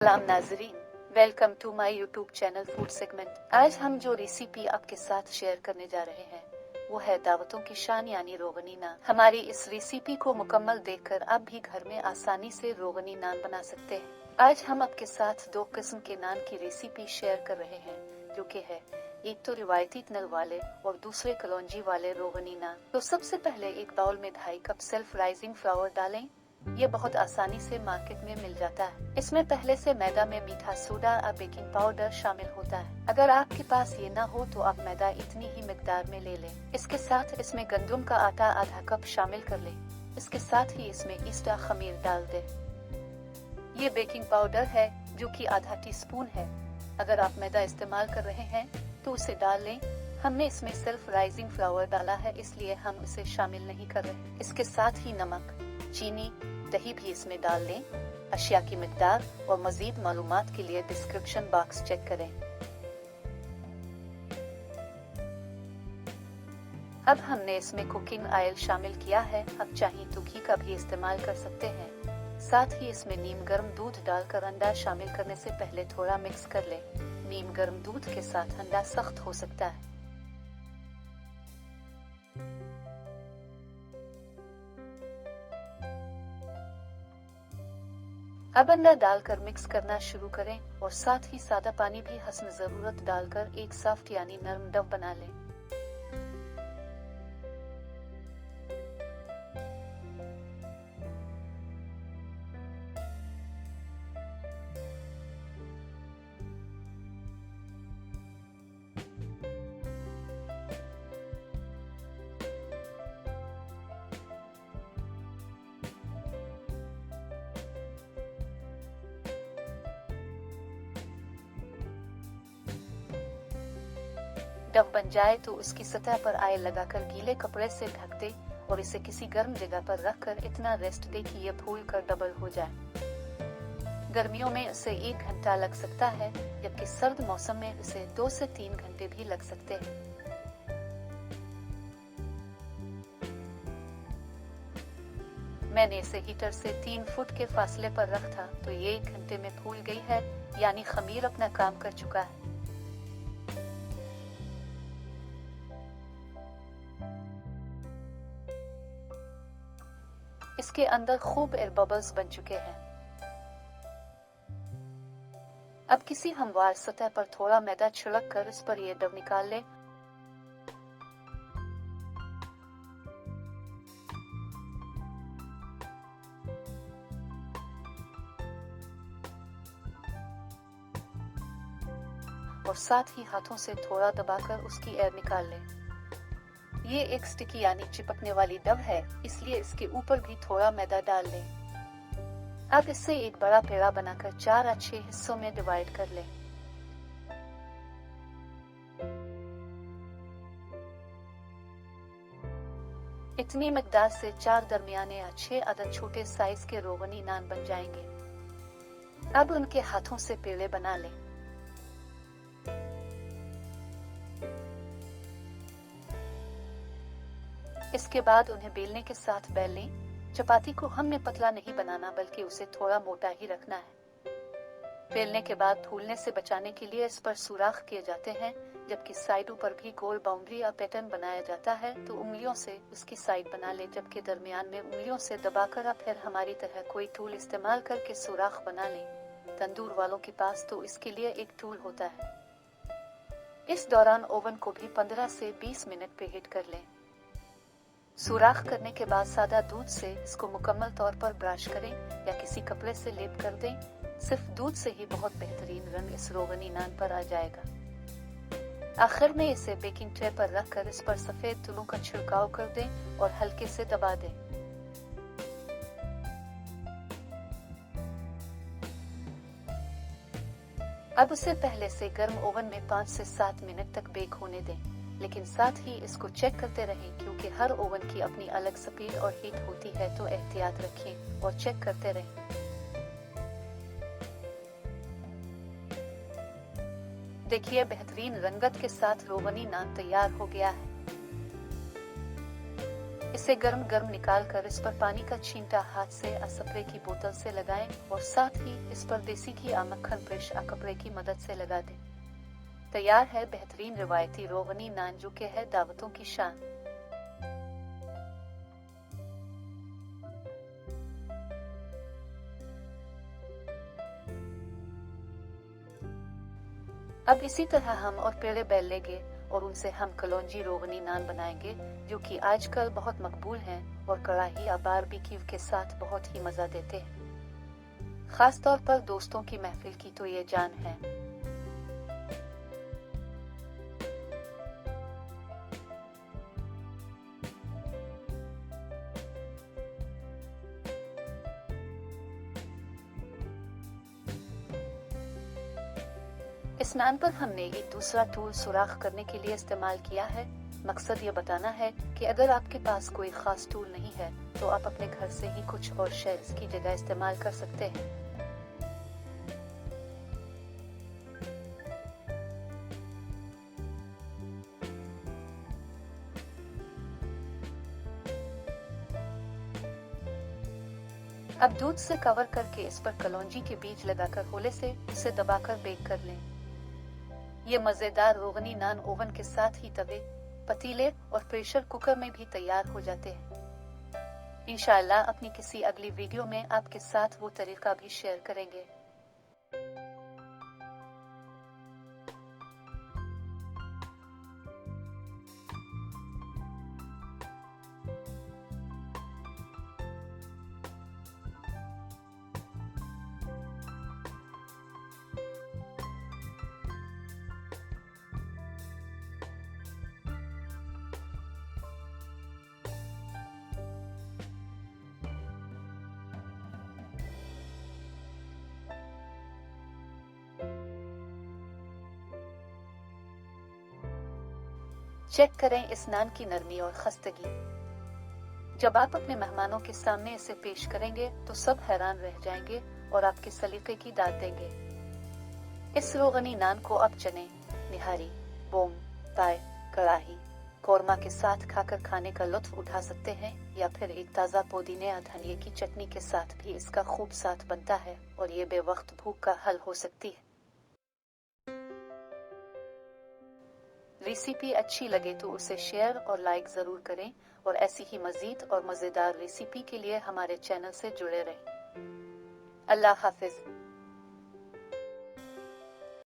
सलाम नाजरीन, welcome to my YouTube channel food segment. आज हम जो रेसिपी आपके साथ शेयर करने जा रहे हैं वो है दावतों की शान यानी रोगनी नान। हमारी इस रेसिपी को मुकम्मल देखकर आप भी घर में आसानी से रोगनी नान बना सकते हैं। आज हम आपके साथ दो किस्म के नान की रेसिपी शेयर कर रहे हैं जो कि है एक तो रिवायती तनल वाले और दूसरे कलौंजी वाले रोगनी नान। तो सबसे पहले एक बाउल में 2.5 कप सेल्फ राइजिंग फ्लावर डालें। ये बहुत आसानी से मार्केट में मिल जाता है। इसमें पहले से मैदा में मीठा सोडा और बेकिंग पाउडर शामिल होता है। अगर आपके पास ये ना हो तो आप मैदा इतनी ही मिकदार में ले लें। इसके साथ इसमें गंदुम का आटा आधा कप शामिल कर लें। इसके साथ ही इसमें ईस्टा खमीर डाल दें। ये बेकिंग पाउडर है जो कि आधा टीस्पून है। अगर आप मैदा इस्तेमाल कर रहे हैं तो उसे डाल लें। हमने इसमें सेल्फ राइजिंग फ्लावर डाला है इसलिए हम इसे शामिल नहीं कर रहे। इसके साथ ही नमक, चीनी, दही भी इसमें डाल लें। अशिया की मिकदार और मजीद मालूमात के लिए डिस्क्रिप्शन बॉक्स चेक करें। अब हमने इसमें कुकिंग ऑयल शामिल किया है। आप चाहें तो घी का भी इस्तेमाल कर सकते हैं। साथ ही इसमें नीम गर्म दूध डालकर अंडा शामिल करने से पहले थोड़ा मिक्स कर लें। नीम गर्म दूध के साथ अंडा सख्त हो सकता है। अब अंडा डालकर मिक्स करना शुरू करें और साथ ही सादा पानी भी हस्ब जरूरत डालकर एक सॉफ्ट यानी नरम डव बना लें। डव बन जाए तो उसकी सतह पर ऑयल लगाकर गीले कपड़े से ढक दे और इसे किसी गर्म जगह पर रखकर इतना रेस्ट दे कि यह फूल कर डबल हो जाए। गर्मियों में इसे 1 घंटा लग सकता है जबकि सर्द मौसम में इसे 2 से 3 घंटे भी लग सकते हैं। मैंने इसे हीटर से 3 फुट के फासले पर रखा तो ये 1 घंटे में फूल गई है यानी खमीर अपना काम कर चुका है। इसके अंदर खूब एयर बबल्स बन चुके हैं। अब किसी हमवार सतह पर थोड़ा मैदा छिड़क कर इस पर ये डव निकाल लें। और साथ ही हाथों से थोड़ा दबाकर उसकी एयर निकाल लें। ये एक स्टिकी यानी चिपकने वाली डव है इसलिए इसके ऊपर भी थोड़ा मैदा डाल लें। अब इससे एक बड़ा पेड़ा बनाकर 4 अच्छे हिस्सों में डिवाइड कर लें। इतनी मिकदार से 4 दरमियाने या 6 अदद छोटे साइज के रोगनी नान बन जाएंगे। अब उनके हाथों से पेड़े बना लें। इसके बाद उन्हें बेलने के साथ बेल लें। चपाती को हमने पतला नहीं बनाना बल्कि उसे थोड़ा मोटा ही रखना है। बेलने के बाद फूलने से बचाने के लिए इस पर सुराख किए जाते हैं जबकि साइडों पर भी गोल बाउंड्री या पैटर्न बनाया जाता है तो उंगलियों से उसकी साइड बना ले जबकि दरमियान में उंगलियों से दबाकर या फिर हमारी तरह कोई टूल इस्तेमाल करके सुराख बना लें। तंदूर वालों के पास तो इसके लिए एक टूल होता है। इस दौरान ओवन को भी 15 से 20 मिनट पे हीट कर लें। सुराख करने के बाद सादा दूध से इसको मुकम्मल तौर पर ब्रश करें या किसी कपड़े से लेप कर दें। सिर्फ दूध से ही बहुत बेहतरीन रंग इस रोगनी नान पर आ जाएगा। आखिर में इसे बेकिंग ट्रे पर रखकर इस पर सफेद तुलों का छिड़काव कर दें और हल्के से दबा दें। अब उसे पहले से गर्म ओवन में 5 से 7 मिनट तक बेक होने दें, लेकिन साथ ही इसको चेक करते रहें क्योंकि हर ओवन की अपनी अलग स्पीड और हीट होती है तो एहतियात रखें और चेक करते रहें। देखिए बेहतरीन रंगत के साथ रोगनी नान तैयार हो गया है। इसे गर्म गर्म निकाल कर इस पर पानी का छींटा हाथ से स्प्रे की बोतल से लगाएं और साथ ही इस पर देसी घी या मक्खन ब्रश कपड़े की मदद से लगा दें। तैयार है बेहतरीन रिवायती रोगनी नान, जो कि है दावतों की शान। अब इसी तरह हम और पेड़े बेल लेंगे और उनसे हम कलौंजी रोगनी नान बनाएंगे, जो कि आजकल बहुत मकबूल हैं और कड़ाही या बारबेक्यू के साथ बहुत ही मजा देते हैं। खास तौर पर दोस्तों की महफिल की तो ये जान है। इस नान पर हमने ये दूसरा टूल सुराख करने के लिए इस्तेमाल किया है। मकसद ये बताना है कि अगर आपके पास कोई खास टूल नहीं है तो आप अपने घर से ही कुछ और शेल्स की जगह इस्तेमाल कर सकते हैं। अब दूध से कवर करके इस पर कलौंजी के बीज लगाकर होले से इसे दबाकर बेक कर लें। ये मजेदार रोगनी नान ओवन के साथ ही तवे, पतीले और प्रेशर कुकर में भी तैयार हो जाते हैं। इंशाअल्लाह अपनी किसी अगली वीडियो में आपके साथ वो तरीका भी शेयर करेंगे। चेक करें इस नान की नरमी और खस्तगी। जब आप अपने मेहमानों के सामने इसे पेश करेंगे तो सब हैरान रह जाएंगे और आपके सलीके की दाद देंगे। इस रोगनी नान को आप चने, निहारी, बोम, पाए, कड़ाही, कौरमा के साथ खाकर खाने का लुत्फ उठा सकते हैं, या फिर एक ताज़ा पुदीने या धनिए की चटनी के साथ भी इसका खूब साथ बनता है और ये बेवक्त भूख का हल हो सकती है। रेसिपी अच्छी लगे तो उसे शेयर और लाइक जरूर करें और ऐसी ही मजीद और मजेदार रेसिपी के लिए हमारे चैनल से जुड़े रहें। अल्लाह हाफिज।